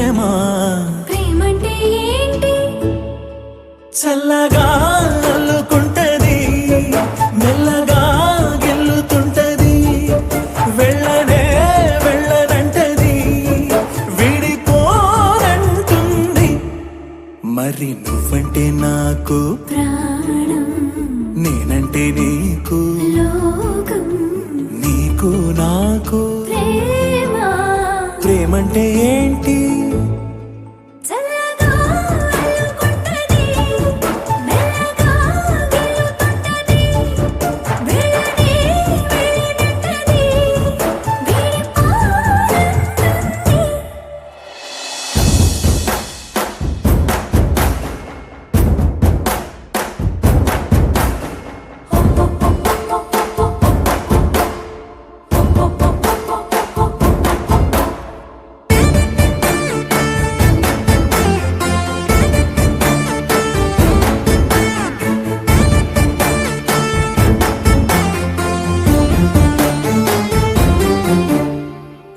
ప్రేమ ప్రేమంటే ఏంటి? చల్లగా అల్లుకుంటది, మెల్లగా గెల్లుతుంటది, వెళ్ళనే వెళ్ళనంటది, విడిపోనంటుంది. మరి నువ్వంటే నాకు ప్రాణం, నేనంటే నీకు లోకం, నీకు నాకు ప్రేమ. ప్రేమంటే ఏంటి? చల్లగా అల్లుకుంటది, మెల్లగా గెలుతుంటది, వెళ్ళనే వెళ్ళనంటది, విడిపోనంటుంది.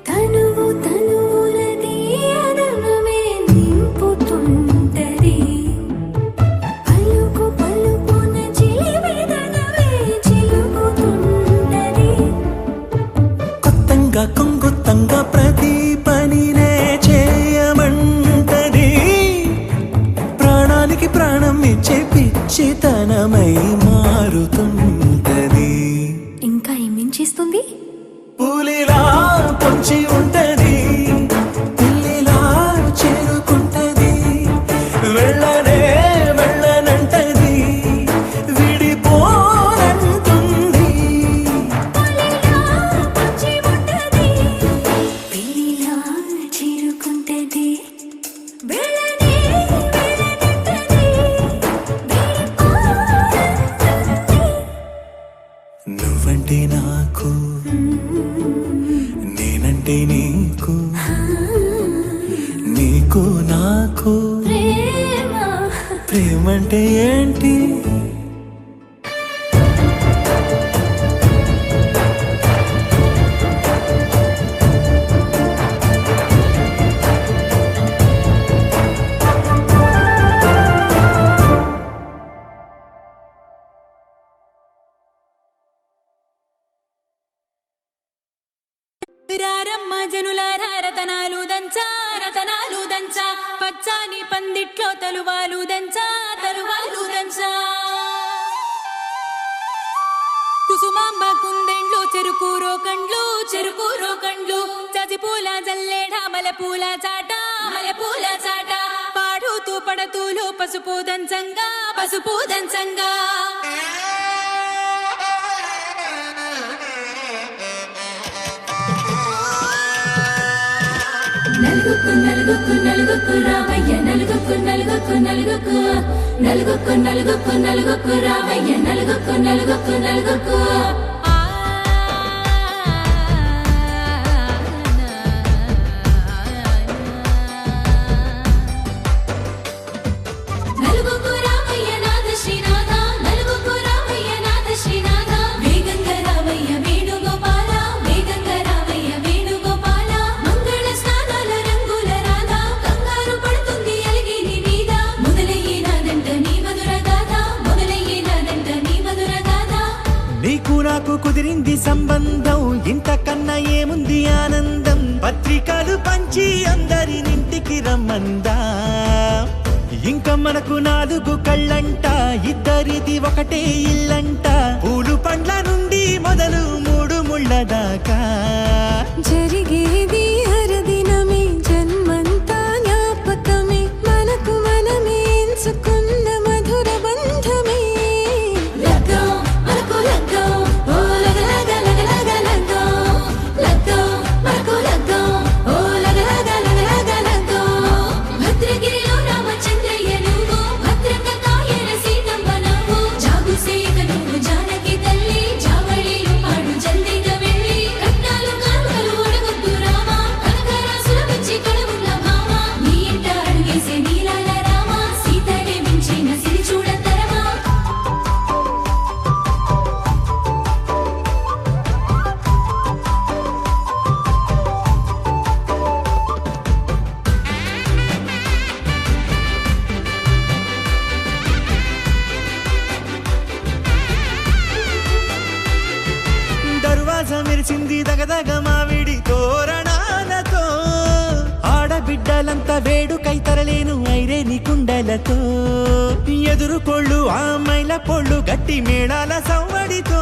తనువు తనువులది అదనమే నింపుతుంటది, పలుకు పలుకున చిలిమెదనమే చిలుకుతుంటది. కొత్తంగా కొంగుత్తంగా ప్రతి పనినే చేయమంటది, ప్రాణానికి ప్రాణం ఇచ్చే పిచ్చితనమై మారుతుంటది. ఇంకా ఏమేం చేస్తుంది? పూలిలా పొంచి ఉంటది, పిల్లిలా చేరుకుంటది, వెళ్ళనే వెళ్ళనంటది, విడిపోనంటుంది. పులిలా పొంచి ఉంటది, పిల్లిలా చేరుకుంటది, వెళ్ళనే వెళ్ళనంటది, విడిపోనంటుంది. నువ్వంటే నాకు, నేనంటే నీకు, నీకు నాకు ప్రేమ. ప్రేమంటే ఏంటి? రారమ్మ జనులారా రతనాలు దంచా రతనాలు దంచా, పచ్చాని పందిట్లో తలువాలు దంచా తలువాలు దంచా. కుసుమాంబ కుందెండ్లు చెరుకు రోకండ్లు చెరుకు రోకండ్లు, చజిపూల జల్లేడ మలపూల చాట మలపూల చాట, పాడుతూ పడతూలు పసుపు దంచంగా పసుపు దంచంగా. నలుగుకు నలుగుకు నలుగుకు రామయ్య, నలుగుకు నలుగుకు నలుగుకు నలుగుకు నలుగుకు నలుగుకు రామయ్య, నలుగుకు నలుగుకు నలుగుకు. నలుగుకు రామయ్య నాథ శ్రీనాథ, నలుగుకు రామయ్య నాథ శ్రీనాథ, వేగంగా రామయ్య వేణుగోపాల, వేగంగా రామయ్య వేణుగోపాల, మంగళ స్నానాల రంగుల రాధ, కంగారు పడుతుంది అలిగిని మీద, మొదలయ్యేనాదంట నీ మధుర గాథ, మొదలయ్యేనాదంట నీ మధుర గాథ. నీకు నాకు కుదిరింది సంబంధం, ఇంతకన్నా ఏముంది ఆనందం, పత్రికలు పంచి అందరినింటికి రమ్మందా, ఇంకా మనకు 4 కళ్ళంట, ఇద్దరిది ఒకటే ఇల్లంట, పూలు పండ్ల నుండి మొదలు 3 ముళ్ళ దాకా జరిగేది హరదినమే, జన్మంతా జ్ఞాపకమే, మనకు మనమే ఎంచుకున్న మధుర బంధమే. లగ్గం మనకు లగ్గం, ఓ లగలగ లగలగ లగ్గం, లగ్గం మనకు లగ్గం, ఓ లగలగ లగలగ లగ్గం. భద్రగిరిలో రామచంద్రయ్య నువ్వు, భద్రక కాయన సీతమ్మ నువ్వు, జాగు సేక నువ్వు జానకి తల్లి, జావళిలు పాడు జల్దిగా వెళ్ళి, రత్నాలు కానుకలు అడగొద్దు రామా, మురిసింది దగదగ మావిడి తోరణాలతో ఆడబిడ్డలంతా వేడుకై తరలేను ఐరేని కుండలతో ఎదురుకోళ్ళు ఆ మైల పొళ్ళు గట్టి మేళాల సవ్వడితో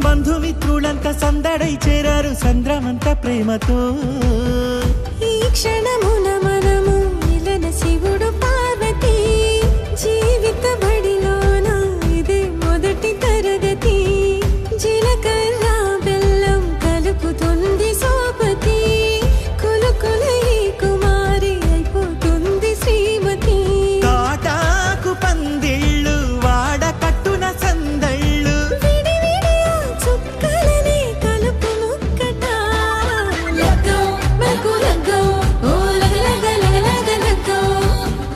బంధుమిత్రులంతా సందడై చేరారు సంద్రమంత ప్రేమతో ఈ క్షణమున మనము మిలన శివుడు పార్వతి జీవిత బడిలోన ఇదే మొదటి తరగతి జీలకర్ర బెల్లం కలుపుతుంది సోపతి కులుకులై కుమారి అయిపోతుంది శ్రీమతి తాటాకు పందిళ్ళు వాడ కట్టున సందళ్ళు విడివిడియా చుక్కలనే కలుపు ముక్కట లగ్గో మనకు లగ్గో ఓ లగ లగ లగ లగ లగ్గో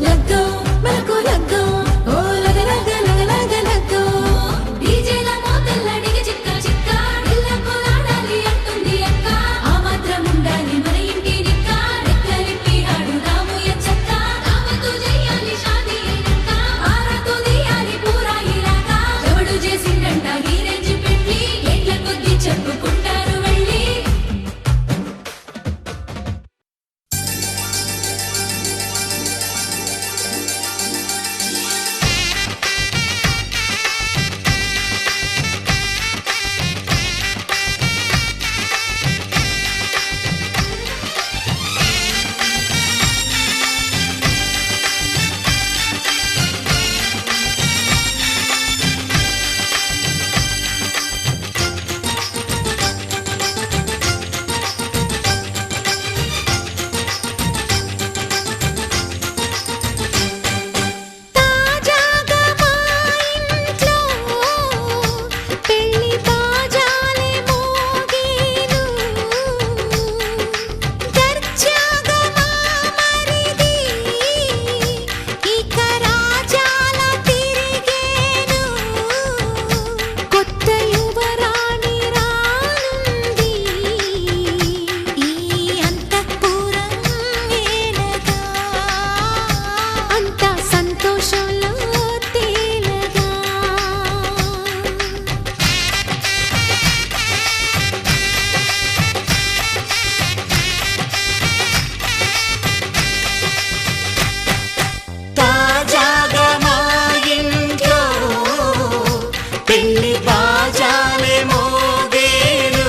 లగ్గో మనకు లగ్గో ఓ లగ లగ లగ లగ లగ్గో డీజేల మోతల్లడికి చిక్క చిక్క ఇళ్ళకు ఆడాలి అంటుంది అక్క ఆ మాత్రం ఉండాలి మన ఇంటి నిక్క రెక్కలిప్పి ఆడుదాము ఎంచక్క దావతు చేయాలి షాదీ అయినాక ఆరాతు తీయాలి పూరాయిలాక ఎవడు చేసిండంట గీరెంజి పెళ్ళి ఏళ్ళ కొద్ది చెప్పుకుంటారు వెళ్ళి తాజాగా మా ఇంట్లో పెళ్లి బాజాలే మోగేను దర్జాగా మా మరిది ఇక రాజాల తిరిగేను కొత్త యువరాణి రానుంది ఈ అంతఃపురం ఏలగా అంతా సంతోషంలో తేలగా తాజాగా మా ఇంట్లో పెళ్లి బాజాలే మోగేను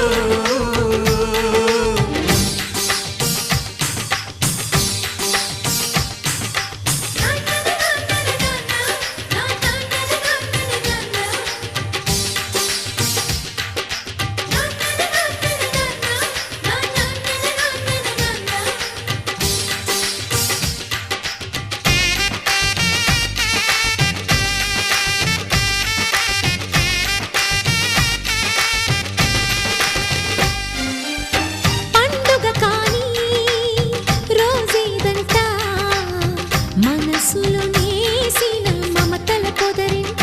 పండుగ కాని రోజేదంట మనసులో నేసిన మమతల పొదరింట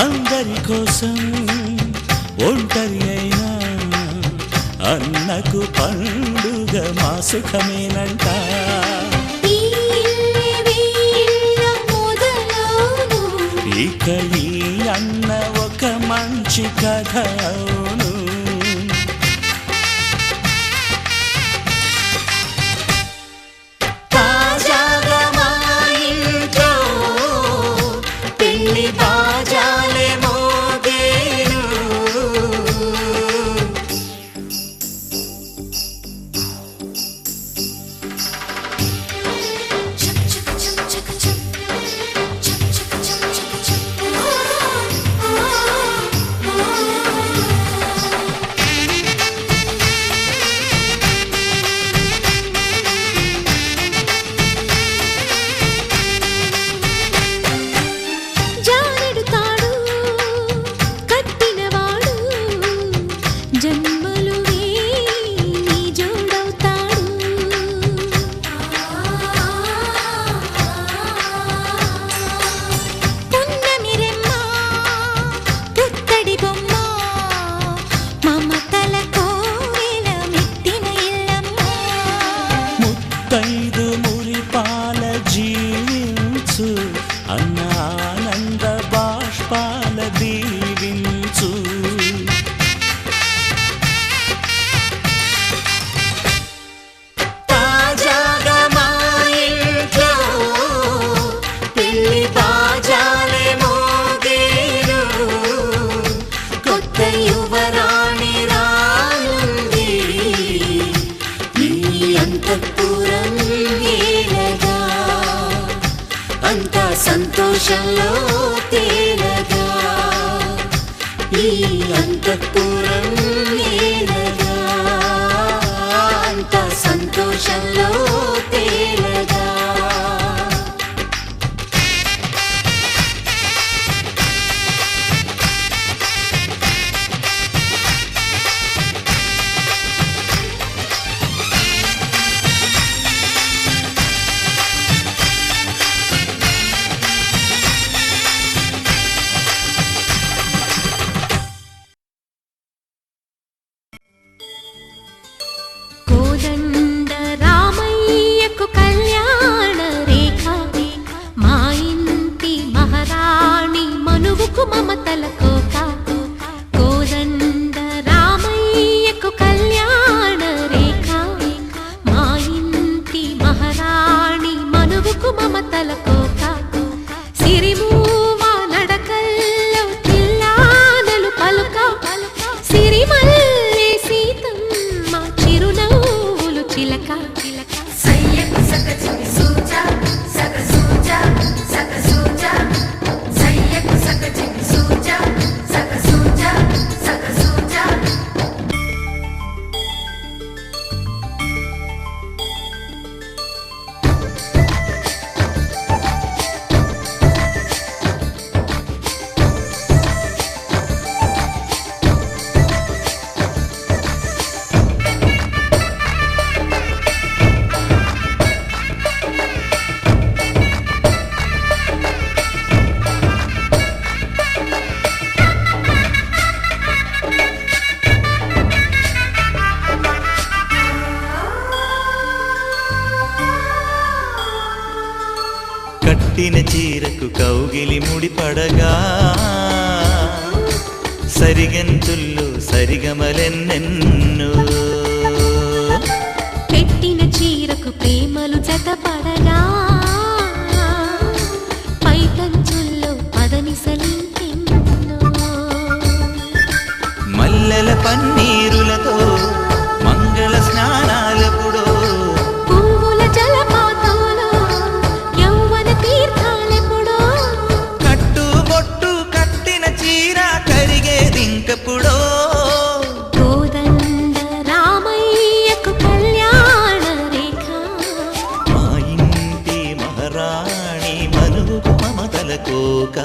అందరి కోసం ఒంటరి అయినా అన్నకు పండుగ మా సుఖమేనంట ఈ ఇల్లే వీళ్ళ మొదలవును ఇక ఈ అన్న ఒక మంచి కథ అవును తాజాగా మా ఇంట్లో పెళ్లి బాజాలే మోగేను జానెడు తాడు కట్టినవాడు జన్మలు వేయి జోడవుతాడు పున్నమిరెమ్మ పుత్తడి బొమ్మ మమతల కోవెల మెట్టిన ఇల్లమ్మ ముత్తైదు మురిపాల జీవించు అన్న ఆనంద కౌగిలి ముడిపడగా సరిగంతుల్లో సరిగమలెన్నెన్నో పెట్టిన చీరకు ప్రేమలు జతపడగా పైకంచుల్లో పదనిసలింకెన్నో మల్లెల పన్నీరులతో మంగళ స్నానాలెప్పుడో పువ్వుల జలపాతంలో యౌవన తీర్థాలెప్పుడో కట్టుబొట్టు కట్టిన చీర కరిగేదింకప్పుడో కోదండ రామయ్యకు కళ్యాణ రేఖ మా ఇంటి మహారాణి మనువు మమతల కోక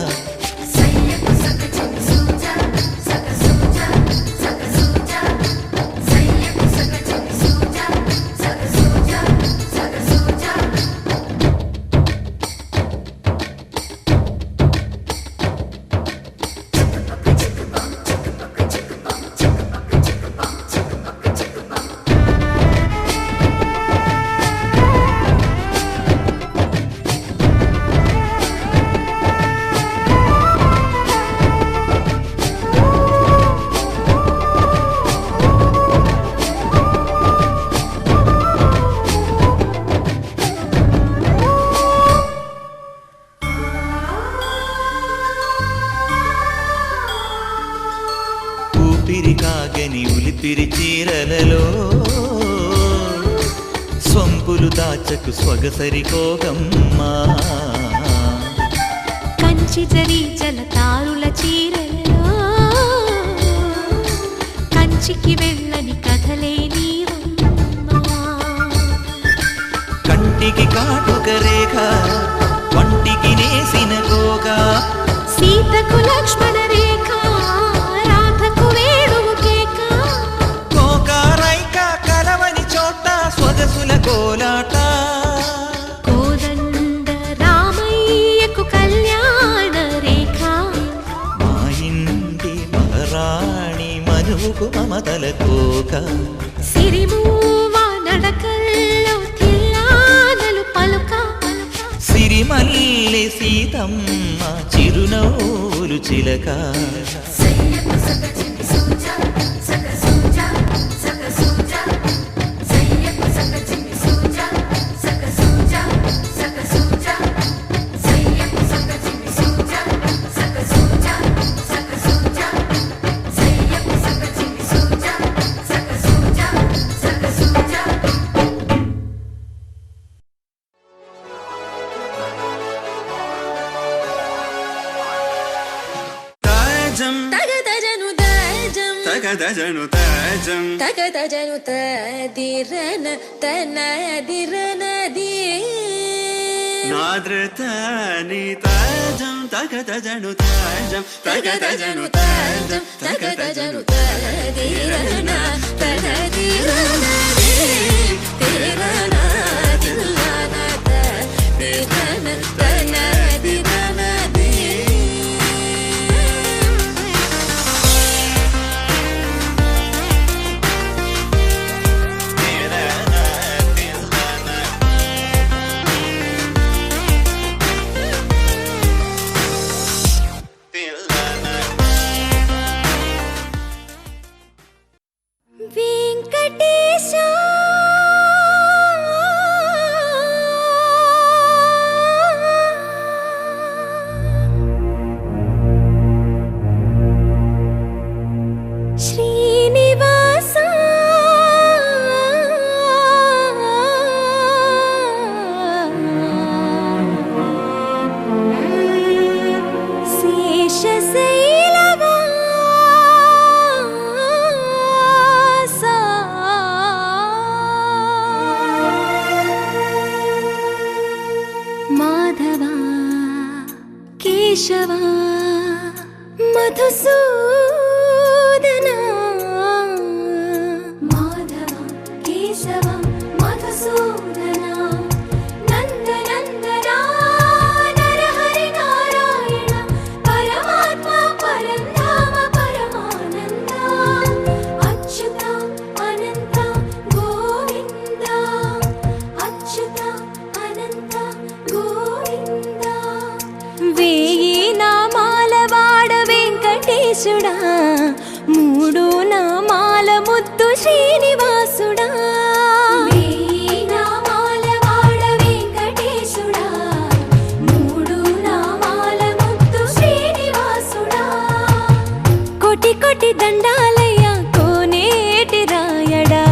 ఊపిరి కాగని ఉలిపిరి చీరలలో సొంపులు దాచకు స్వగసరి కోగమ్మా కంచి జరి జలతారుల చీరలలో కంచికి వెళ్ళని కథలే నీవమ్మా కంటికి కాటుక రేఖ వంటికి నేసిన గోగా సీతకు లక్ష్మణ రేఖ రాధకు వేణువు కేక కోకారైక కలవని చోట స్వగసుల కోలాట కోదండ రామయ్యకు కళ్యాణ రేఖ మా ఇంటి మహారాణి మనువుకు మమతల కోక సిరిమూవ నడకల్లో తిల్లానలు పలుక సిరిమల్లె సీతమ్మ చిరునవ్వులు చిలక తగదజను తాజం తగదజను తదిరన తనదిరనది నాద్రతాని తాజం తగదజను తాజం తగదజను తాజం తగదజను తదిరన తనదిరనది తిరన తిల్లన తదిరన తనదిరనది వెంకటేశా శ్రీనివాసా శేషశైలవాసా మాధవా కేశవా మధుసూదనా మాధవ కేశవ మధుసూదనా నందనందనా నరహరి నారాయణ పరమాత్మ పరంధామ పరమానంద అచ్యుత అనంత గోవింద అచ్యుత అనంత గోవింద వేయి శ్రీనివాసుడా వేయి నామాల వాడ వెంకటేశుడా మూడు నామాల ముత్తు శ్రీనివాసుడా కోటి కోటి దండాలయ్యా కోనేటి రాయడా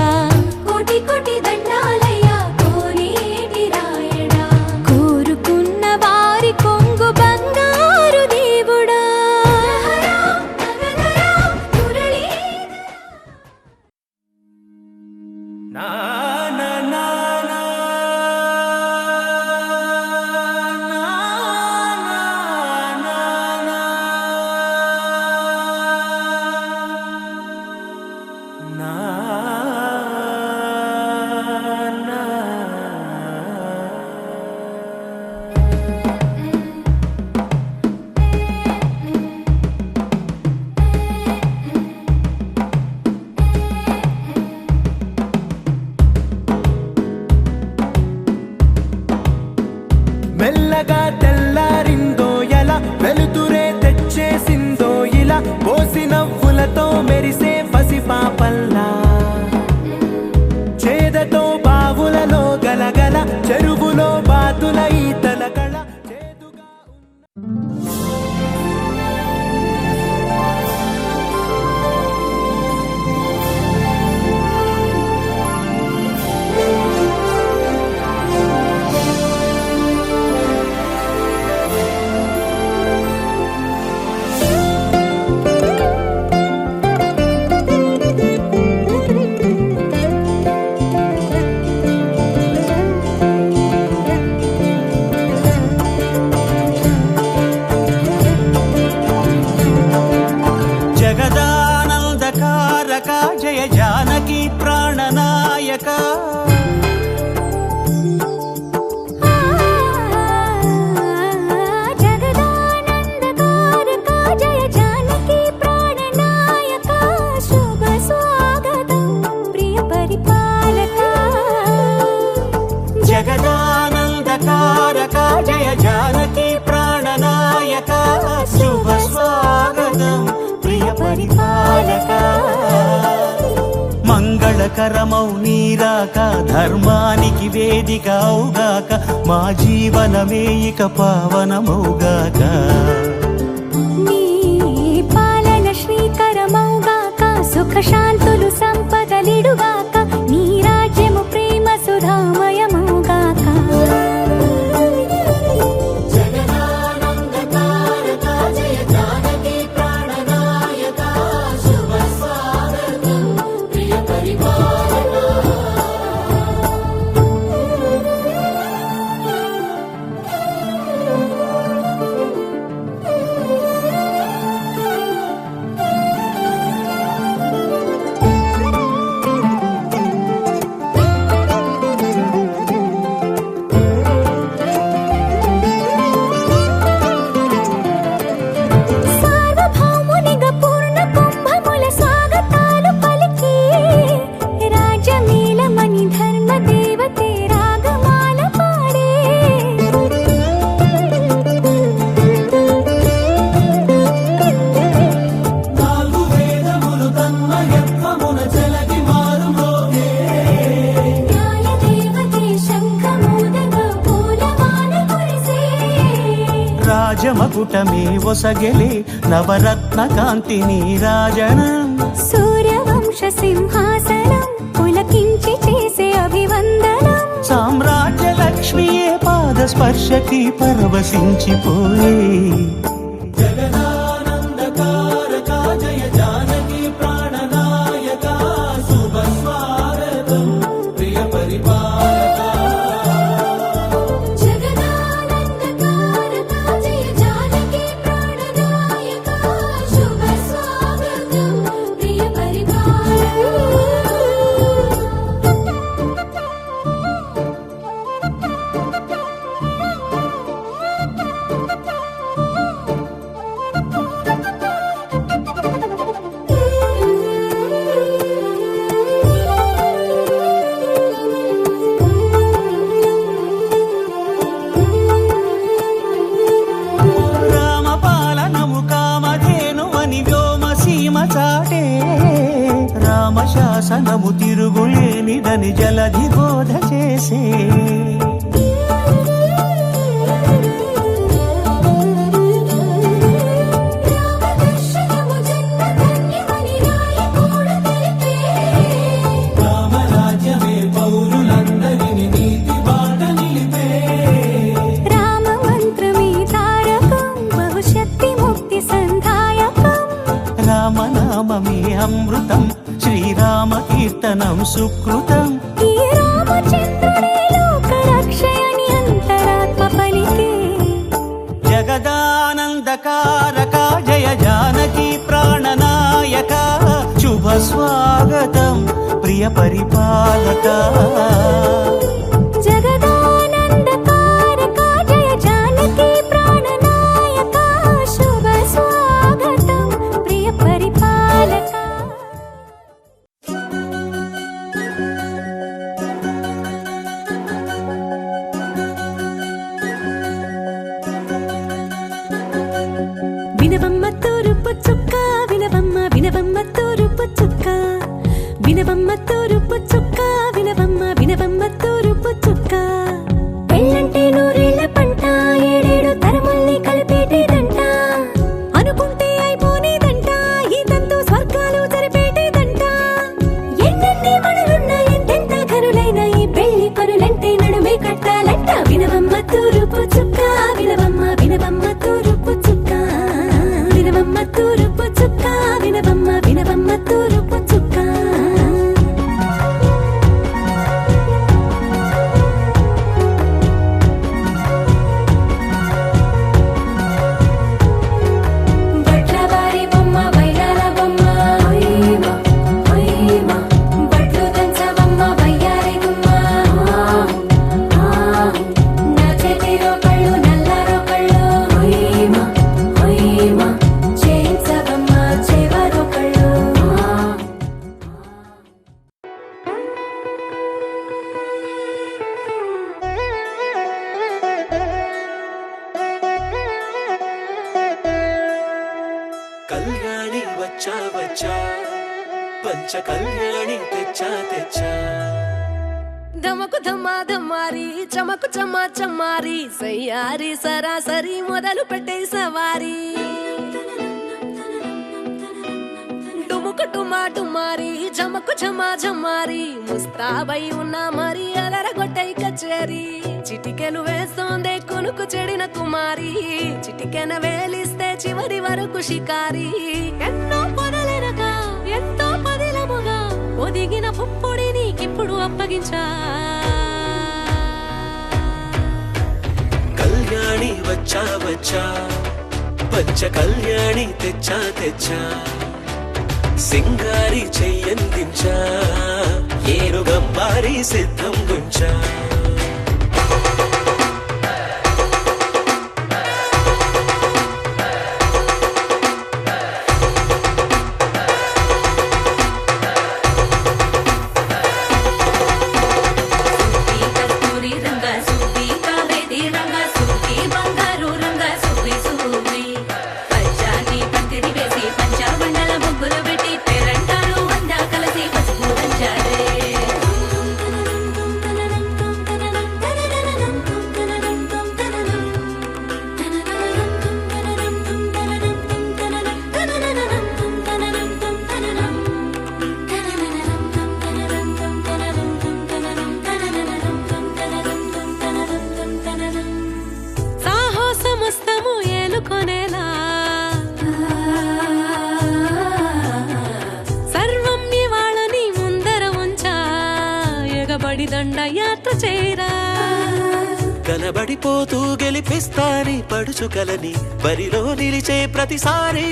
కోటి కోటి దండాలయ్యా కోనేటి రాయడా కోరుకున్న వారి కొంగు బంగారు దేవుడా నా నా నా నా మెల్లగా తెల్లారిందో ఎలా వెలుతురే తెచ్చేసిందో ఇలా పోసి నవ్వులతో మెరిసే పసిపాపల్లా చేదతో బావులలో గలగల చెరువులో బాతుల ఈతల కళ చేదుగా జగదానందకారక జయ జానకి ప్రాణనాయక జగదానందకారక జయ జానకి ప్రాణనాయక శుభ స్వాగతం ప్రియ పరిపాలక జగదానందకారక జయ జానకి ప్రాణనాయక శుభ స్వాగతం ప్రియ పరిపాలక మంగళకరమౌ నీరాక ధర్మానికి వేదిక అవుగాక మా జీవనమే ఇక పావనమౌగాక నీ పాలన శ్రీకరమౌగాక సుఖ శాంతులు సంపదలిడుగాక నీ రాజ్యము ప్రేమ సుధామయమౌగాక సార్వభౌమునిగా పూర్ణ కుంభముల స్వాగతాలు పలికి రాజమేళమణి ధర్మ దేవతే రాగమాల పాడే నాలుగు వేదములు తన్మయత్వమున చెలగి మారుమోగే న్యాయ దేవతే శంఖమూదగా పూలవాన కురిసే రాజమకుటమే ఒసగెలే నవరత్న కాంతిని రాజనం సూర్యవంశ సింహాసనం పులకించి చేసే అభివందనం సామ్రాజ్య లక్ష్మియే పాద స్పర్శకి పరవశించిపోయే జగదానందకారక జయ జానకి ప్రాణనాయక శుభ స్వాగతం ప్రియ పరిపాలక జగదానందకారక జయ జానకి ప్రాణనాయక శుభ స్వాగతం ప్రియ పరిపాలక శాసనము తిరుగులేనిదని జలధి బోధ చేసే రామనామమే అమృతం శ్రీరామ కీర్తనం సుకృతం ఈ రామచంద్రుడే లోకరక్షయని అంతరాత్మ పలికే జగదానందకారక జయ జానకి ప్రాణనాయక శుభ స్వాగతం ప్రియ పరిపాలక జగదానందకారక జయ జానకి ప్రాణనాయక శుభ స్వాగతం ప్రియ పరిపాలక వినవమ్మ తూరుపు చుక్క వినవమ్మ వినవమ్మ తూరుపు చుక్క వినవమ్మ తూరుపు చుక్క వినవమ్మ వినవమ్మ తూరుపు చుక్క పెళ్ళంటే నూరేళ్ల పంట ఏడేడు తరముల్ని కలిపేటేదంట అనుకుంటే అయిపోనేదంట ఈ తంతు స్వర్గాలు జరిపేటేదంట ఎన్నెన్ని మనులున్న ఎంతెంత ఘనులైన ఈ పెళ్లి పనులంటే నడుమే కట్టాలంట వినవమ్మ తూరుపు చుక్క వినవమ్మ వినవమ్మ తూరుపు చుక్క వినవమ్మ తూరుపు చుక్క వినవమ్మ వినవమ్మ తూరుపు చుక్క బట్లవారి బొమ్మ వైరాల బొమ్మ హొయ్యమ హొయ్యమ బట్లు దంచవమ్మ వయ్యారి గుమ్మ నా చేతిలో కళ్ళు నల్లారో కళ్ళు హొయ్యమ హొయ్యమ చేయించవమ్మ చేవారో కళ్ళు కళ్యాణి వచ్చా వచ్చా పంచ కళ్యాణి తెచ్చా తెచ్చా ధమకు ధమ్మా ధమ్మారి చమకు చమ్మా చమ్మారి సయ్యారి సరాసరి మొదలు పెట్టే సవారి డుముకు టుమా టుమారి చమకు చమ్మా చమ్మారి ముస్తాబై ఉన్నా మరి అలరగొట్టై కచేరి చిటికెను వేస్తోందే కొనుకు చెడిన కుమారి చిటికెన వేలిస్తే చివరి వరకు షికారి ఎన్నో పొదలెనగా ఎంతో పదిలముగా ఒదిగిన పుప్పొడి నీకిప్పుడు అప్పగించా కళ్యాణి వచ్చా వచ్చా పంచ కళ్యాణి తెచ్చా తెచ్చా సింగారి చెయ్యందించా ఏనుగంబారి సిద్ధం గుంచా సుబ్బి కస్తూరి రంగ సుబ్బి కావేరి రంగ సుబ్బి బంగారు రంగ సుబ్బి సుబ్బి పంచాని పందిరి వేసి పంచాబండల ముగ్గులు పెట్టి పేరంటారు అందా కలిసి పసుపు దంచారే సాహసమస్తము ఏలుకొనేలా సర్వం ఇవాళని ముందర ఉంచా ఎగబడి దండ యాత్ర చేరా కనబడిపోతూ గెలిపిస్తాని పడుచుకలని బరిలో నిలిచే ప్రతిసారి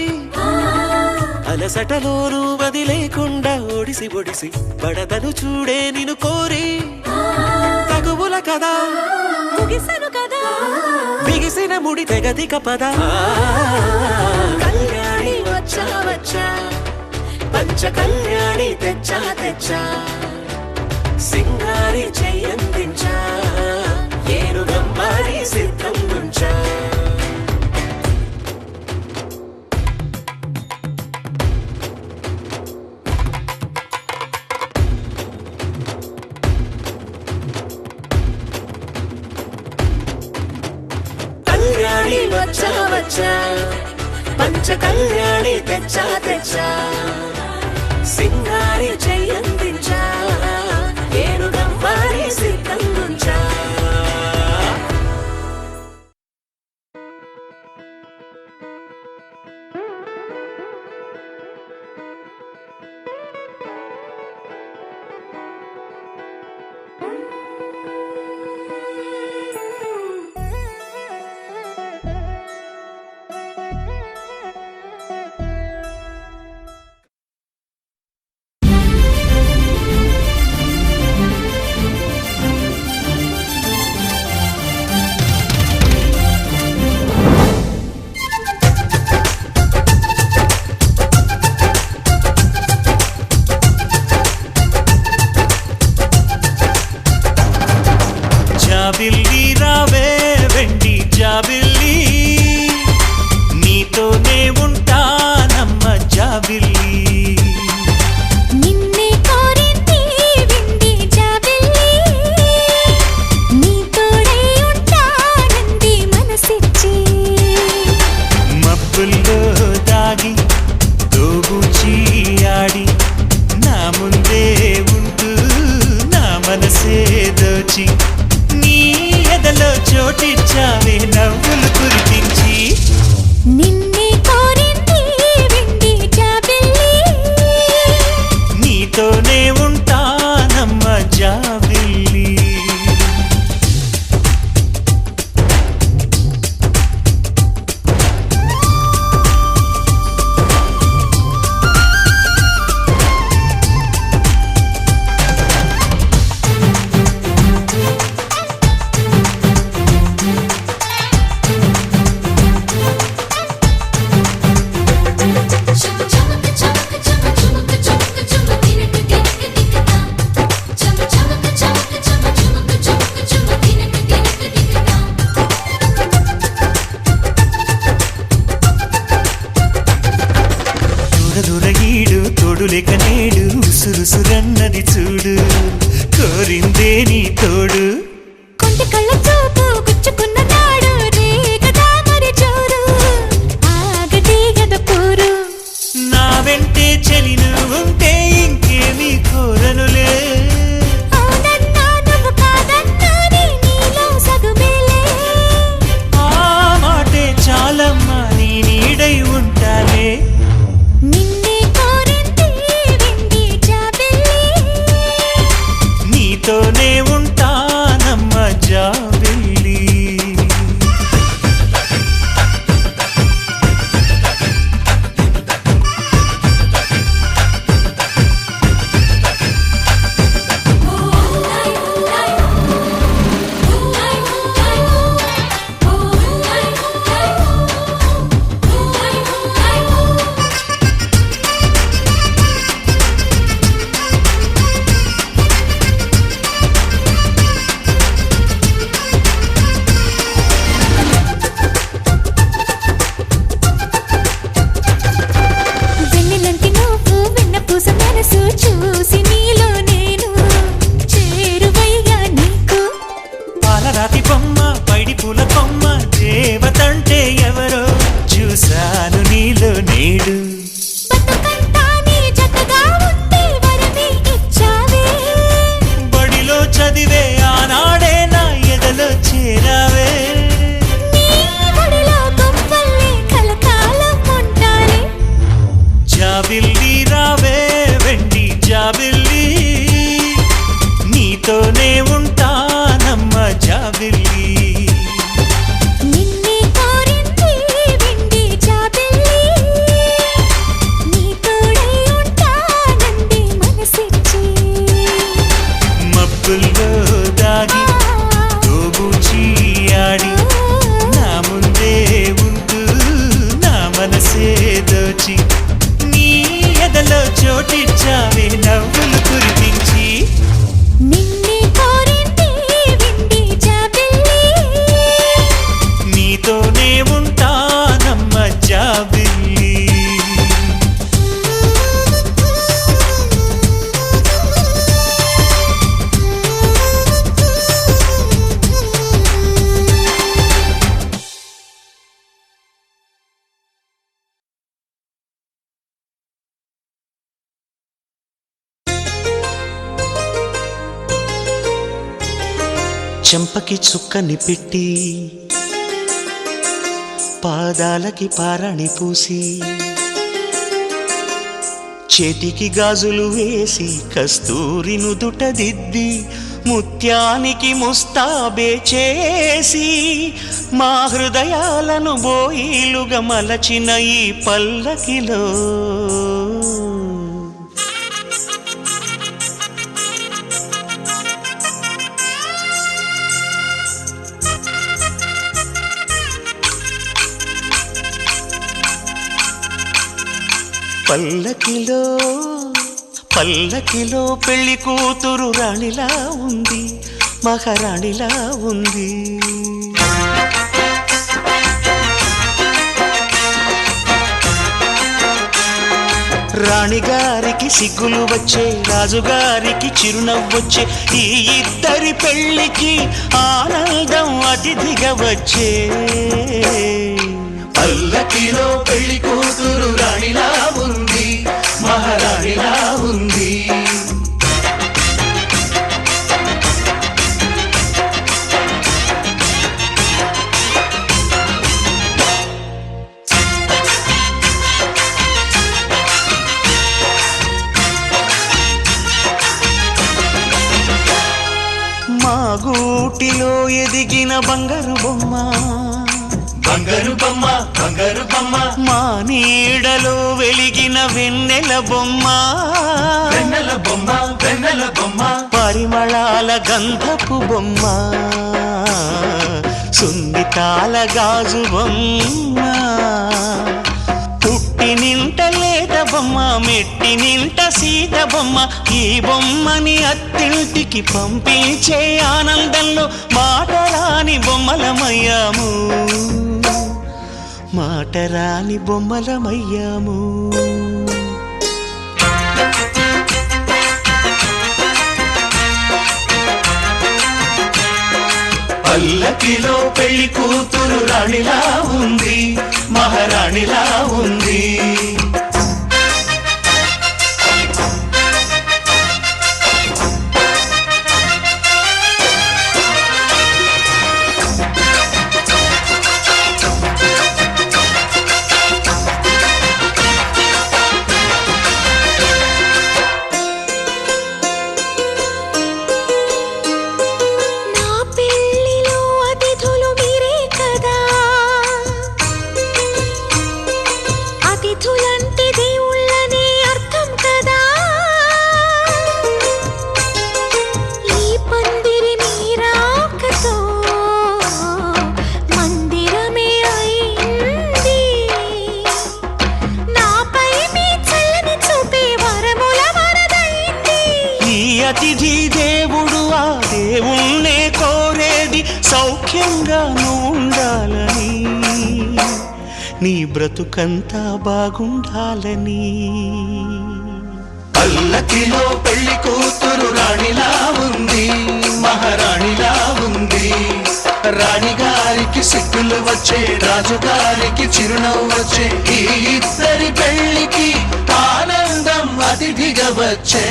అలసటలోనూ వదిలేకుండా ఒడిసి ఒడిసి పడతను చూడే నిన్ను కోరి తగువుల కదా ముగిసెను కదా బిగిసిన ముడి తెగదిక పద కళ్యాణి వచ్చా వచ్చా పంచ కళ్యాణి తెచ్చా తెచ్చా సింగారి చెయ్యందించా ఏనుగంబారి సిద్ధం గుంచా వచ్చా పంచ కళ్యాణి తెచ్చా తెచ్చా సింగారి చెయ్యందించా ఏనుగం వారి సిద్ధంగుంచా జాబిల్లి రావే వెండి జాబిల్లి నీతోనే ఉంటానమ్మ జాబిల్లి నిన్నే కోరింది వింది జాబిల్లి నీ తోడై ఉంటానంది మనసిచ్చి మబ్బుల్లో దాగి దోబూచి ఆడి నా ముందే ఉంటూ నా మనసే దోచి నీ ఎదలో చోటిచ్చావే నవ్వులు కురిపించి నిన్నే కోరింది వింది జాబిల్లి నీతోనే ఉంటానమ్మ జాబిల్లి దూరదూరగీడు తోడులేక నేడు ఉసురుసురన్నది చూడు కోరిందే నీ తోడు కొంటి కళ్ళ చూపు గుచ్చుకున్న నాడు రేగదా మరి జోరు ఆగటి గద పోరు నా వెంటే చెలిను ఉంటే ఇంకేమీ కోరనులే అవునన్నా నువ్వు కాదన్నా నీలో సగుమేలే ఆ మాటే చాలమ్మా నీ నీడై ఉంటాలే నిన్నే కోరింది వింది జాబిల్లి చెంపకి చుక్కని పెట్టి పాదాలకి పారాణి పూసి చేతికి గాజులు వేసి కస్తూరి నుదుట దిద్ది ముత్యానికి ముస్తాబే చేసి మా హృదయాలను బోయిలుగా మలచిన ఈ పల్లకిలో పల్లకిలో పల్లకిలో పెళ్లి కూతురు రాణిలా ఉంది, మహారాణిలా ఉంది. రాణిగారికి సిగ్గులు వచ్చే, రాజుగారికి చిరునవ్వొచ్చే, ఈ ఇద్దరి పెళ్లికి ఆనందం అతిథిగా వచ్చే. పల్లకిలో పెళ్లి కూతురు రాణిలా ఉంది, మహారాణిలా ఉంది. మా గూటిలో ఎదిగిన బంగారు బొమ్మ, బంగారు బొమ్మ, బంగారు బొమ్మ. మా నీడలో వెలిగిన వెన్నెల బొమ్మ, వెన్నెల బొమ్మ, వెన్నెల బొమ్మ. పరిమళాల గంధపు బొమ్మ, సున్నితాల గాజు బొమ్మ. పుట్టి నింట లేత బొమ్మ, మెట్టి నింట సీత బొమ్మ. ఈ బొమ్మని అత్తింటికి పంపించే ఆనందంలో మాటరాని బొమ్మలమయ్యాము, మాటరాని బొమ్మలమయ్యాము. పల్లకిలో పెళ్లి కూతురు రాణిలా ఉంది, మహారాణిలా ఉంది. అతిథి దేవుడు ఆ దేవుణ్ణే కోరేది సౌఖ్యంగా నువ్వు ఉండాలని, నీ బ్రతుకంతా బాగుండాలని. పల్లకిలో పెళ్లి కూతురు రాణిలా ఉంది, మహారాణిలా ఉంది. రాణిగారికి సిగ్గులు వచ్చే, రాజుగారికి చిరునవ్వు వచ్చే, ఈ ఇద్దరి పెళ్లికి ఆనందం అతిథిగా వచ్చే.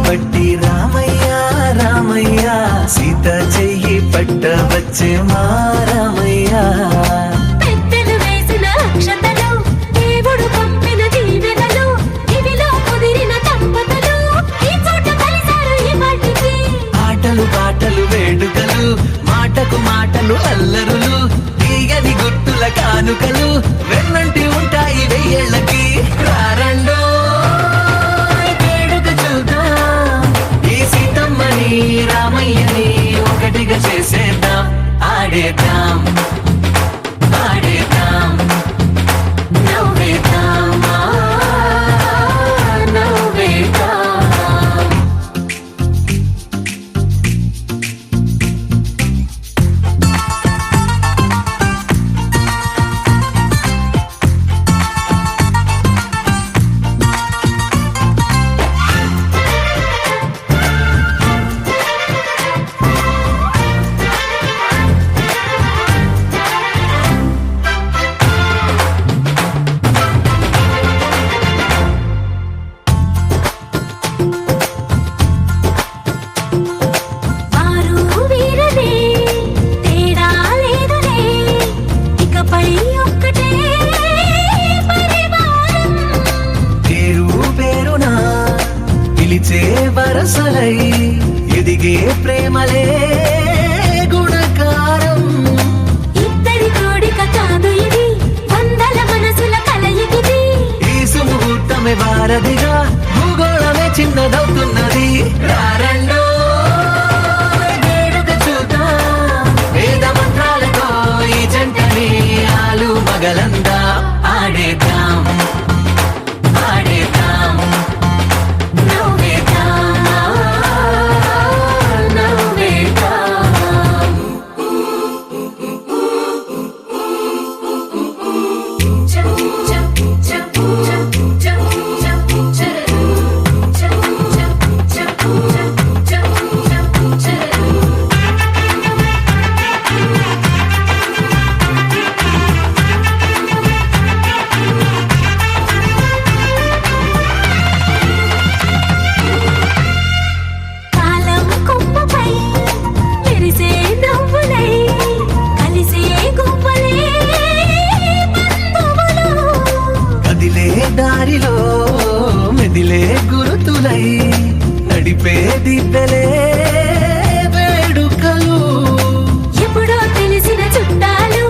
పట్టి రామయ్య రామయ్య సీత చెయ్యి పట్ట వచ్చే మా రామయ్య. ఆటలు పాటలు వేడుకలు మాటకు మాటలు అల్లరులు తీయని గుర్తుల కానుకలు వెన్నంటి ఉంటాయి వెయ్యేళ్ళకి రారండో వేడుక చూద్దాం ఈ సీతమ్మని రామయ్యని ఒకటిగా చేసేద్దాం ఆడేద్దాం ఆడేద్దాం నవ్వేద్దాం నవ్వేద్దాం వారు వీరలే తేడా లేదులే ఇకపై ఒక్కటే పరివారం పేరు పేరునా పిలిచే వరసలై ఎదిగే ప్రేమలే గుణకారం ఇద్దరి కోడిక కాదు ఇది వందల మనసుల కలయికిది ఈ సుముహూర్తమే వారధిగా భూగోళమే చిన్నదవుతున్నది రారండో వేడుక చూద్దాం వేద మంత్రాలతో ఈ జంటని ఆలు మగలందా ఆడేద్దాం ఆడేద్దాం నవ్వేద్దాం నవ్వేద్దాం కాలం కొమ్మపై మెరిసే నవ్వులై కలిసే గువ్వలే బంధువులు కదిలే దారిలో మెదిలే గురుతులై నడిపే దిబ్బెలే వేడుకలు ఎప్పుడో తెలిసిన చుట్టాలు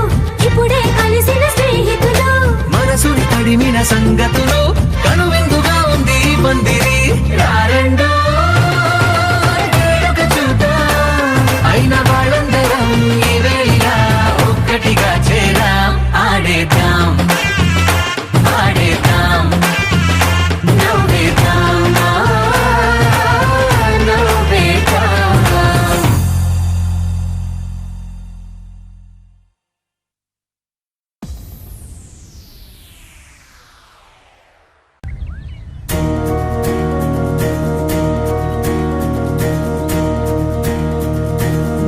ఇప్పుడే కలిసిన స్నేహితులు మనసుని తడిమిన సంగతులు కనువిందుగా ఉంది ఈ పందిరి రారండో వేడుక చూద్దాం అయిన వాళ్ళందరం ఈ వేళ ఒక్కటిగా చేరాం ఆడేద్దాం ఆడేద్దాం నవ్వేద్దాం నవ్వేద్దాం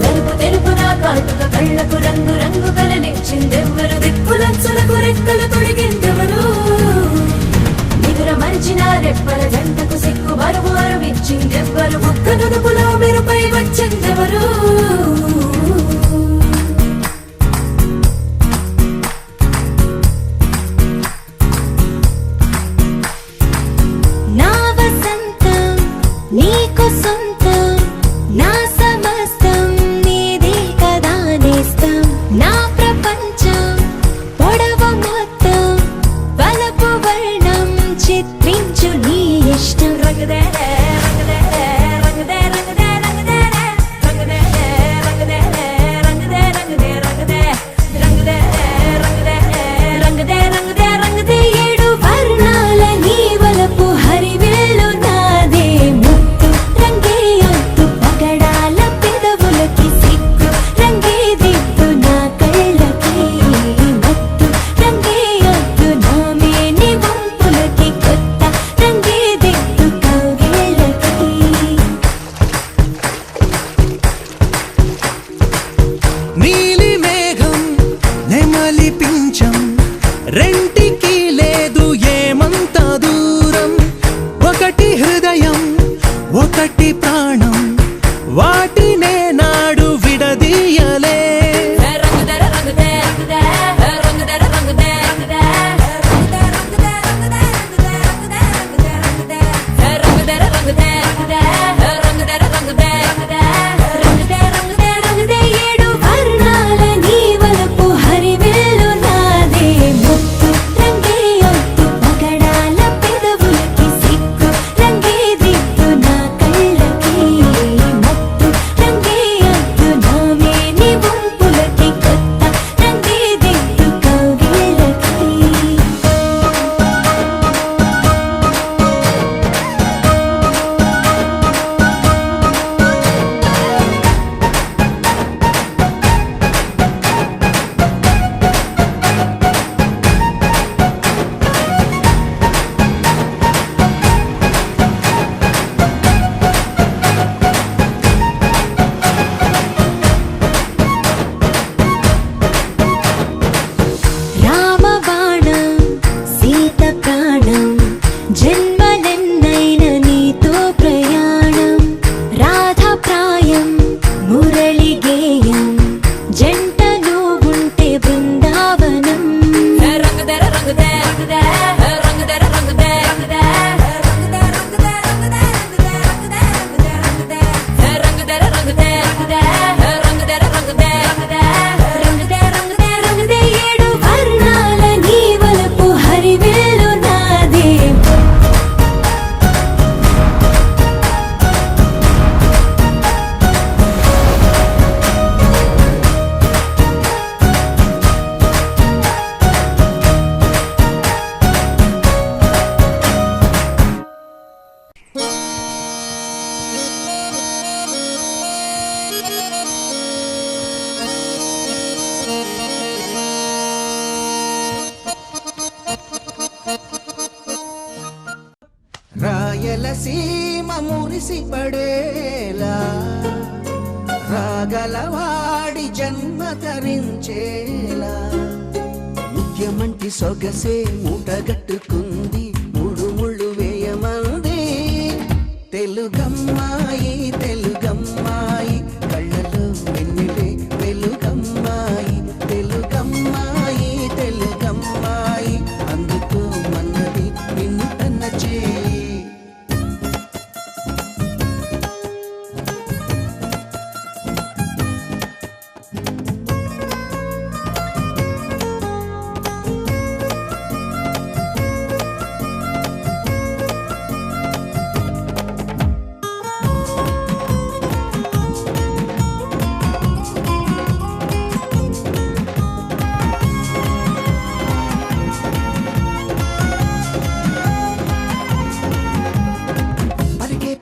నలుపు తెలుపున కాటుక కళ్ళకు రంగు రంగు కలనిచ్చిందెవ్వరు దిక్కులచ్చులకు రెక్కలు తొడిగిందెవరు నిదుర మరిచిన రెప్పల జంటకు సిక్కు బరువు అరువిచ్చిందెవ్వరు ముక్క నునుపులో మెరుపై వచ్చిందెవరు నా వసంతం నీకు సొంతం నా సమస్తం నీది కదా నేస్తం నా ప్రపంచం పొడవు మొత్తం వలపు వర్ణం చిత్రించు నీ ఇష్టం రంగదే రంగదే రంగదే రంగదే రంగదే రంగదే రంగదే రంగదే రంగదే రంగదే రంగదే రంగదే రంగదే రంగదే రంగదే ఏడు వర్ణాల నీ వలపు హరివేలు నాదే ముత్తు రంగే అంతు పగడాల పెదవులకి సిగ్గు రంగే దిద్దు నా కళ్ళకి మత్తు రంగే అంతు నా మేని వంపులకి కొత్త రంగే దిద్దు కౌగిళ్ళకి నీలి మేఘం నెమలి పించం రెంటికి లేదు ఏమంత దూరం ఒకటి హృదయం ఒకటి ప్రాణం వాటినే నాడు విడదీయలే రంగదే రంగదే రంగదే రంగదే రంగదే రంగదే రంగదే రంగదే రంగదే రంగదే రంగదే రంగదే రంగదే రంగదే రాయలసీమ మురిసి పడేలా రాగలవాడి జన్మ ధరించేలా ముఖ్యమంటి సొగసే మూటగట్టుకుంది మూడు ముళ్ళు వేయమంది తెలుగమ్మాయి తెలుగమ్మాయి కళ్ళలో వెన్నెలే వెలుగమ్మాయి తెలుగమ్మాయి తెలుగమ్మాయి అందుకో మన్నది నిన్ను తన్న చేయి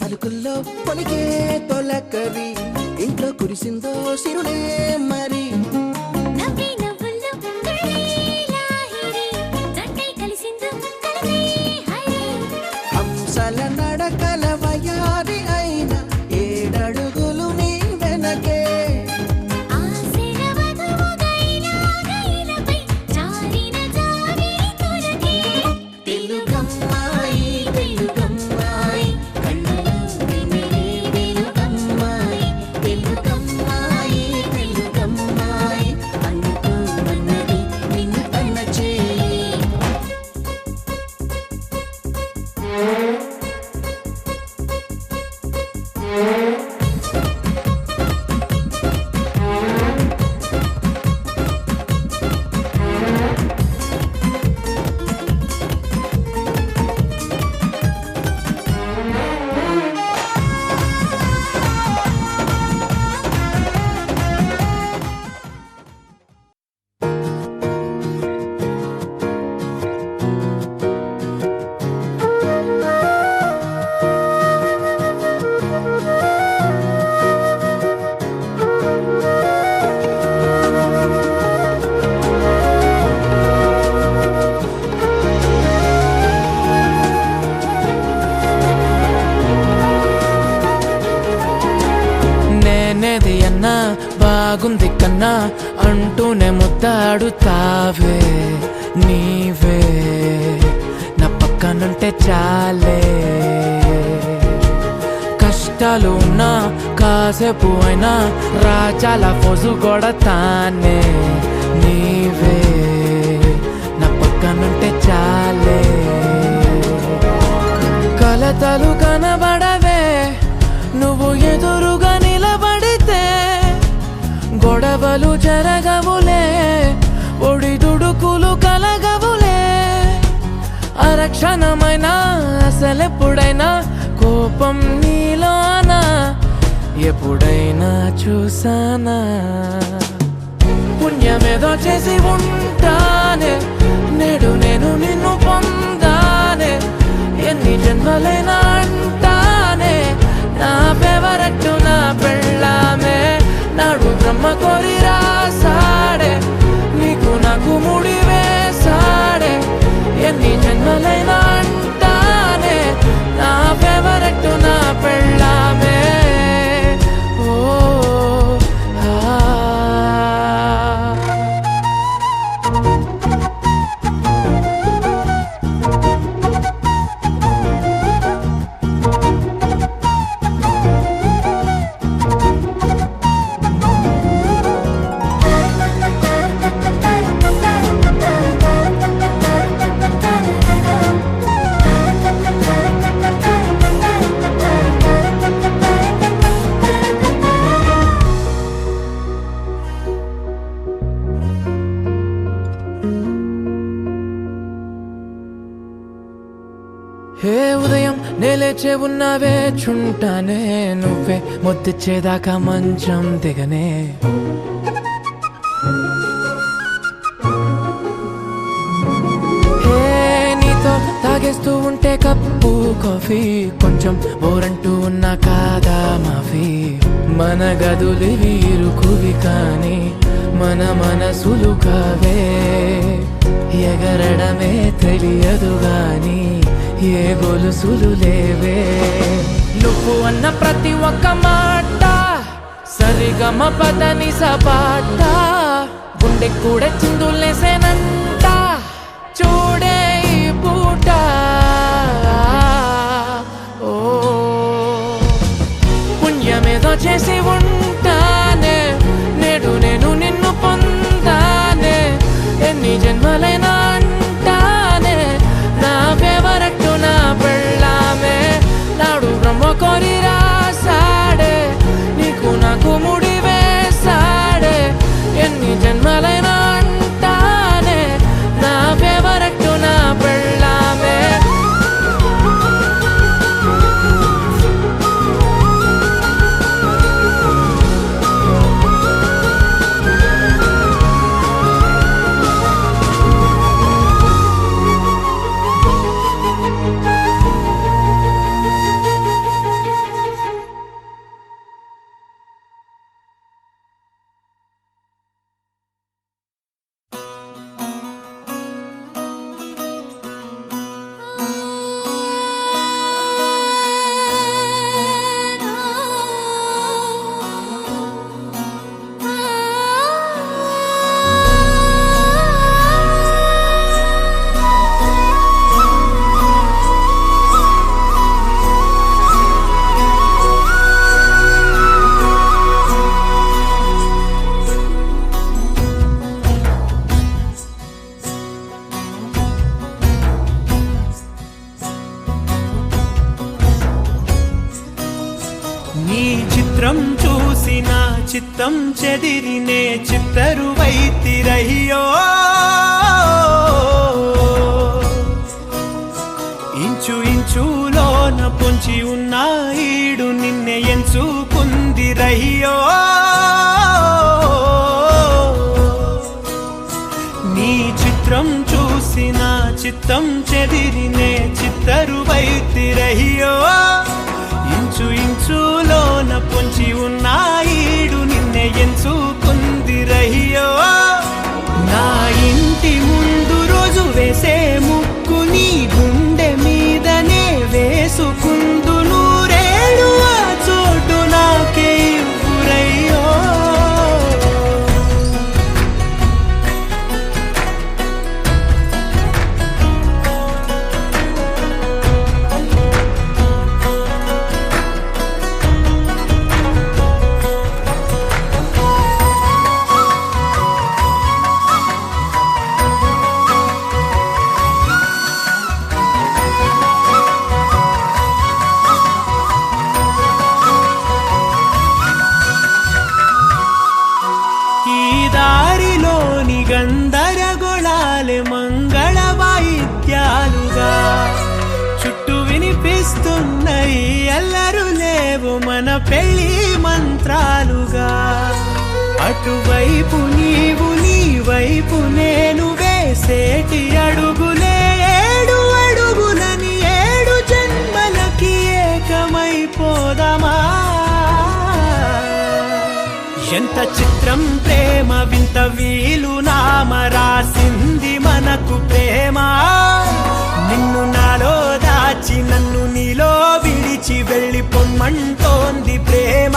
పలుకుల్లో పొలికే తొలకరి ఇంట్లో కురిసిందో సిరులే మరి నవ్వి నవ్వుల్లో తుళ్ళే లాహిరి జంటై కలిసిందో కలవే హరి హంసల నడకల వయారి అయిన ఏడడుగులు నీ వెనకే ఆశల వధువుగైనా గైలపై జారిన జారి కొరకే తెలుగమ్మాయి తెలుగమ్మాయి కళ్ళలో వెన్నెలే వెలుగమ్మాయి తెలుగమ్మాయి తెలుగమ్మాయి అందుకో మన్నది నిన్ను తన్న చేయి నేనేది అన్నా బాగుంది కన్నా అంటూనే ముద్దాడుతావే నీవే నా పక్కనుంటే చాలే కష్టాలు ఉన్నా కాసేపు అయినా రాజాల ఫోజు కొడతానే నీవే నా పక్కనుంటే చాలే కలతలు కనబడవే నువ్వు ఎదురుగా నిలబడితే గొడవలు జరగవులే ఒడిదుడుకులు కలగవులే అరక్షణమైనా అసలెప్పుడైనా కోపం నీలోనా ఎప్పుడైనా చూసానా పుణ్యమేదో చేసి ఉంటానే నేడు నేను నిన్ను పొందానే ఎన్ని జన్మలైనా అంటానే నా ఫేవరెట్ నా పెళ్ళామే నాడు బ్రహ్మ కోరి రాసాడే నీకు నాకు ముడి వేసాడే ఎన్ని జన్మలైనా అంటానే నా ఫేవరెట్ నా పెళ్ళామే ఓ ఆ హే ఉదయం నేలేచే ఉన్నావే చుంటానే నువ్వే ముద్దిచ్చేదాకా మంచం దిగనే హే నీతో తాగేస్తూ ఉంటే కప్పు కాఫీ కొంచెం బోరంటూ ఉన్నా కాదా మాఫీ మన గదులివి ఇరుకువి కానీ మన మనసులు కావే ఎగరడమే తెలియదు గాని ఏ గొలుసులు లేవే. నువ్వు అన్న ప్రతి ఒక్క మాట సరిగమ పదని సపాట గుండె కూడా చిందులేసేనంట చూడే ఈ పూట. ఓ పుణ్యమేదో చేసి ఉంటానే నేడు నేను నిన్ను పొందానే. ఎన్ని జన్మలైనా అంటానే నా ఫేవరెట్ నా పెళ్ళామే. నాడు బ్రహ్మ కోరి రాసాడే నీకు నాకు ముడి వేసాడే. ఎన్ని జన్మలైనా అంటానే నా ఫేవరెట్ నా పెళ్ళామే. నీ చిత్రం చూసి నా చిత్తం చెదిరినే చిత్తరువైతిరయ్యో. ఇంచు ఇంచులోన పొంచి ఉన్న ఈడు నిన్నే ఎంచుకుందిరయ్యో. నీ చిత్రం చూసి నా చిత్తం చెదిరినే చిత్తరువైతిరయ్యో. ఇంచు ఇంచులోన పొంచి ఉన్న ఈడు నిన్నే ఎంచుకుందిరయ్యో. నా ఇంటి ముందు రోజు వేసే ముక్కు నీ గుండె మీదనే వేసుకుందు నూరేడు ఆ చోటు నాకే ఇవ్వురయ్యో. గందరగోళాలే మంగళ వాయిద్యాలుగా చుట్టూ వినిపిస్తున్నాయి అల్లరు లేవు మన పెళ్లి మంత్రాలుగా. అటువైపు నీవు నీ వైపు నేను వేసేటి అడుగులే ఏడు అడుగులని ఏడు జన్మలకి ఏకమైపోదామా. ఎంత చిత్రం ప్రేమ వింత వీలు నామ రాసింది మనకు ప్రేమ. నిన్ను నాలో దాచి నన్ను నీలో విడిచి వెళ్ళిపోమ్మంటోంది ప్రేమ.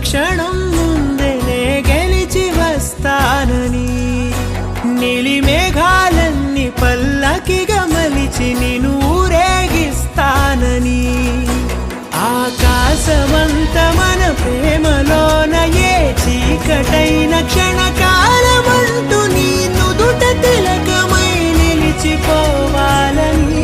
క్షణం ముందేనే గెలిచి వస్తానని నీలి మేఘాలన్నీ పల్లకిగా మలిచి నిన్ను ఊరేగిస్తానని. ఆకాశమంత మన ప్రేమలోన ఏ చీకటైన క్షణకాలమంటూ నీ నుదుట తిలకమై నిలిచిపోవాలని.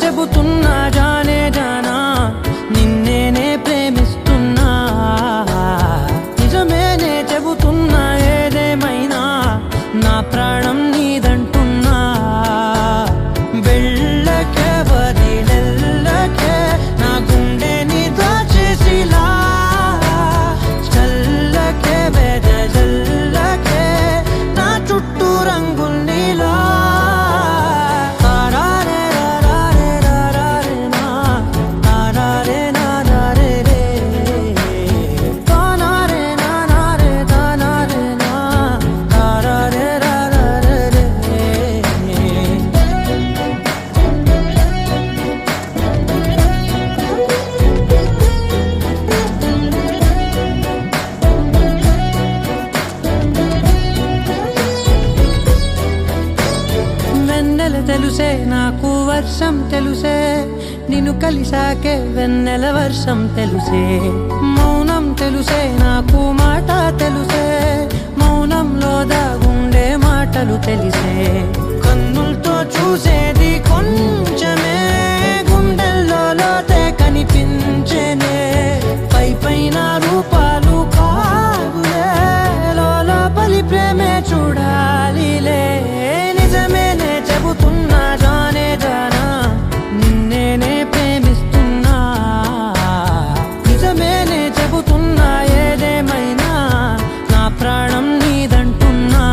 చెబుతున్నా జానే జానా నిన్నేనే ప్రేమిస్తున్నా నిజమేనే చెబుతున్నా ఏదేమైనా నా ప్రాణం నీదంటున్నా వెళ్ళకే వదిలెళ్ళకే నా గుండెని దాచేసిలా చల్లకే వెదజల్లకే నా చుట్టూ రంగుల్నిలా తెలుసే నాకు వర్షం తెలుసే నిన్ను కలిసాకే వెన్నెల వర్షం తెలుసే మౌనం తెలుసే నాకు మాట తెలుసే మౌనంలో దాగుండే మాటలు తెలిసే కన్నులతో చూసేది కొంచెమే గుండెల్లో లోతే కనిపించేనే పై పైన రూపాలు కావులే లోపలి ప్రేమే చూడాలిలే నిజమేనే చెబుతున్నా జానే జానా నిన్నేనే ప్రేమిస్తున్నా నిజమేనే చెబుతున్నా ఏదేమైనా నా ప్రాణం నీదంటున్నా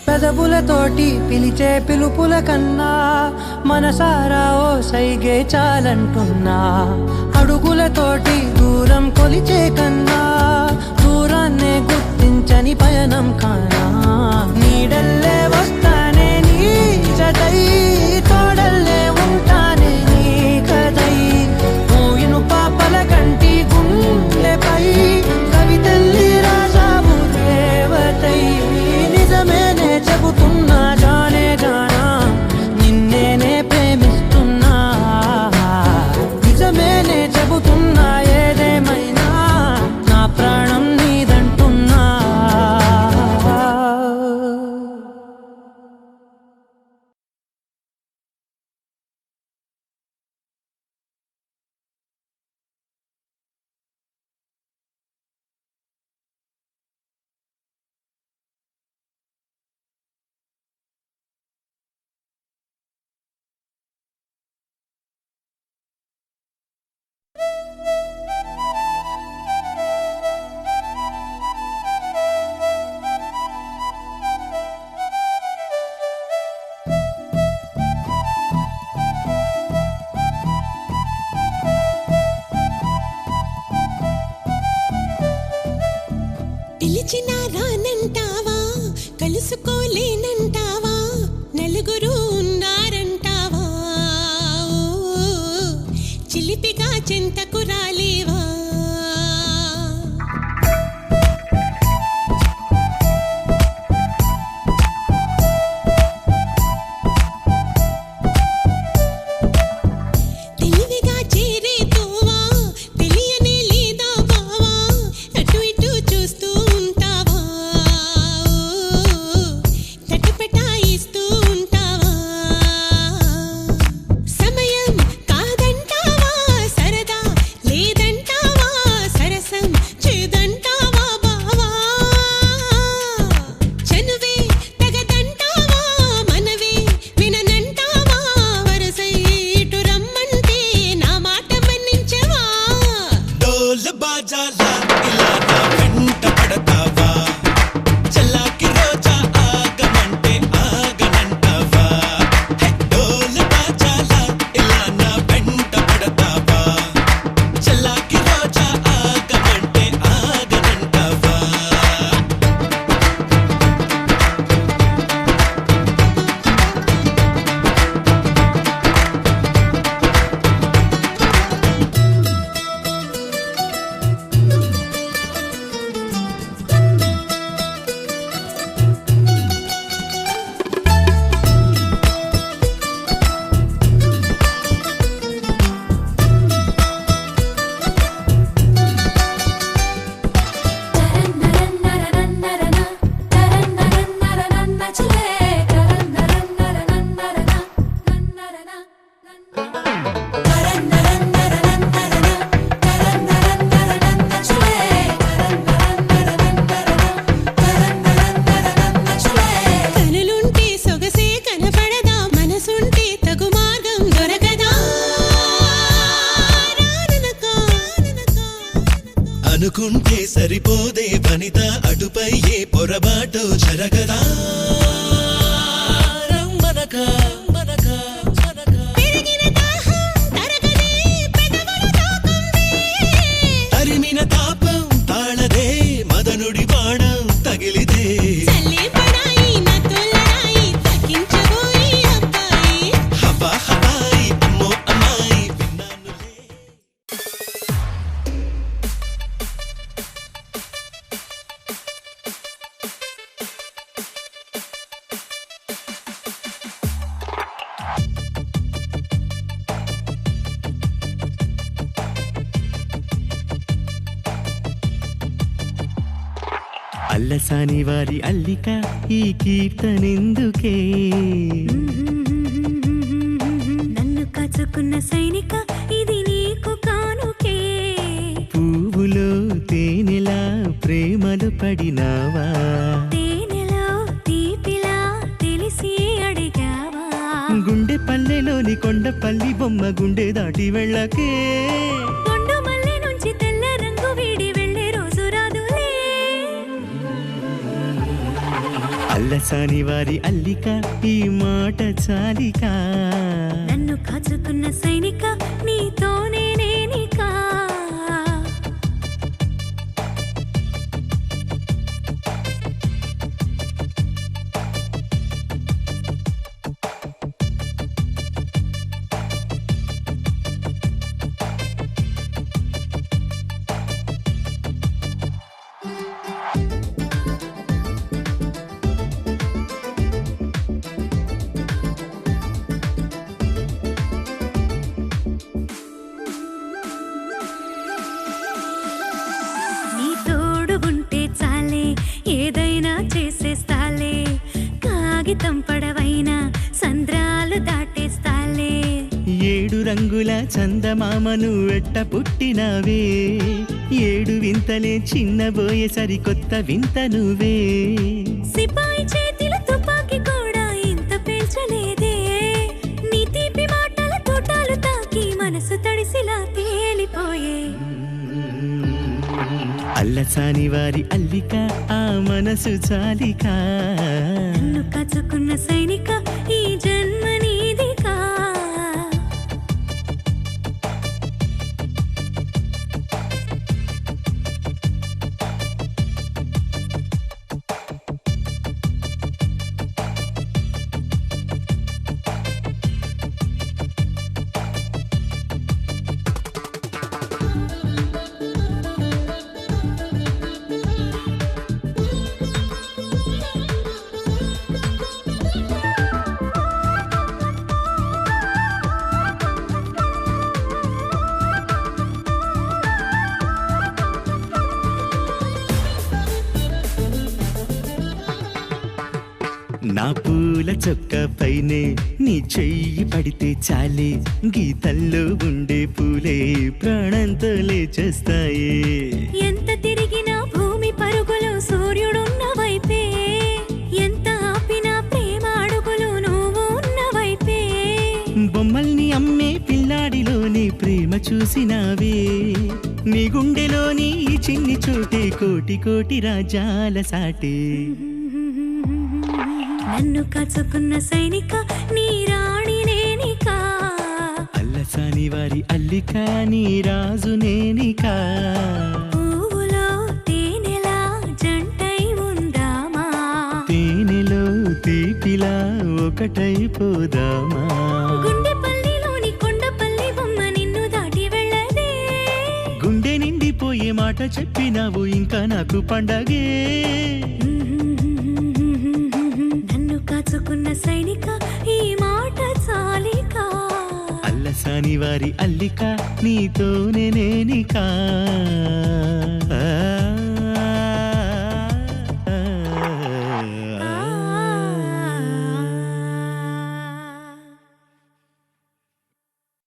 పెదవులతోటి పిలిచే పిలుపుల కన్నా మనసారా ఓ సైగే చాలంటున్నా అడుగులతోటి దూరం కొలిచే కన్నా దూరాన్నే గుర్తించని పయనం కానా నీడల్లే వస్తానే నీ జతై తోడల్లే ఉంటానే నీ కదై మోయిను పాపల కంటి గుండెపై కవితల్లి రాజావు దేవతై నిజమేనే చెబుతున్నా జానే జానా నిన్నేనే ప్రేమిస్తున్నా నిజమేనే చెబుతున్నా ఏదేమైనా నా ప్రాణం నీదంటున్నా సరిపోదే వనిత అటుపై ఏ పొరబాటు జరగదా రమ్మనక పెరిగిన దాహం తరగదే పెదవులు తాకుంది తరిమిన తాపం తాళదే మదనుడి బాణం తగిలిదే చల్లి పడాయి నా తొలరాయి తగ్గించబోయి అబ్బాయి హవా హవాయి అమ్మో అమ్మాయి విన్నానులే అల్లసాని వారి అల్లిక ఈ కీర్తనెందుకే నన్ను కాచుకున్న సైనిక ఇది నీకు కానుకే పువ్వులో తేనెలా ప్రేమలు పడినావా తేనెలో తీపిలా తెలిసి అడిగావా గుండె పల్లెలోని కొండపల్లి బొమ్మ గుండె దాటి వెళ్ళకే కొండు మల్లె నుంచి తెల్ల రంగు వీడి వెళ్ళే రోజు రాదులే అల్లసాని వారి అల్లిక ఈ మాట చాలిక నన్ను కాచుకున్న సైనిక నీతోనే నేనికా నీ తోడు ఉంటే చాలే ఏదైనా చేసేస్తాలే కాగితం పడవైనా సంద్రాలు దాటేస్తాలే 7 రంగుల చందమామను వెట్ట పుట్టినవే 7 వింతలే చిన్నబోయే సరికొత్త వింత నువ్వే సిపాయి చేతిల తుపాకీ కూడా ఇంత పేల్చలేదే నీ తీపి మాటల తోటాలు తాకి మనసు తడిసిలా తేలిపోయే అల్లసాని వారి అల్లిక ఆ మనసు చాలిక నన్ను కాచుకున్న సైనిక ఈ జన్మ నీదికా నా పూల చొక్క పైనే నీ చెయ్యి పడితే చాలే గీతల్లో ఉండే పూలే ప్రాణంతో లేచేస్తాయి ఎంత తిరిగినా భూమి పరుగులు సూర్యుడున్న వైపే ఎంత ఆపినా ప్రేమ అడుగులు నువ్వు ఉన్న వైపే బొమ్మల్ని అమ్మే పిల్లాడిలోని ప్రేమ చూసినావే నీ గుండెలోని ఈ చిన్ని చోటే కోటి కోటి రాజాల సాటే నన్ను కాచుకున్న సైనిక నీ రాణి నేనికా అల్లసాని వారి అల్లిక నీ రాజు నేనికా పువ్వులో తేనెలా జంటై ఉందామా తేనెలో తీపిలా ఒకటైపోదామా గుండెపల్లిలోని కొండపల్లి బొమ్మ నిన్ను దాటి వెళ్ళదే గుండె నిండిపోయే మాట చెప్పినావు ఇంకా నాకు పండగే నన్ను కాచుకున్న సైనిక ఈ మాట చాలికా అల్లసాని వారి అల్లిక నీతోనే నేనికా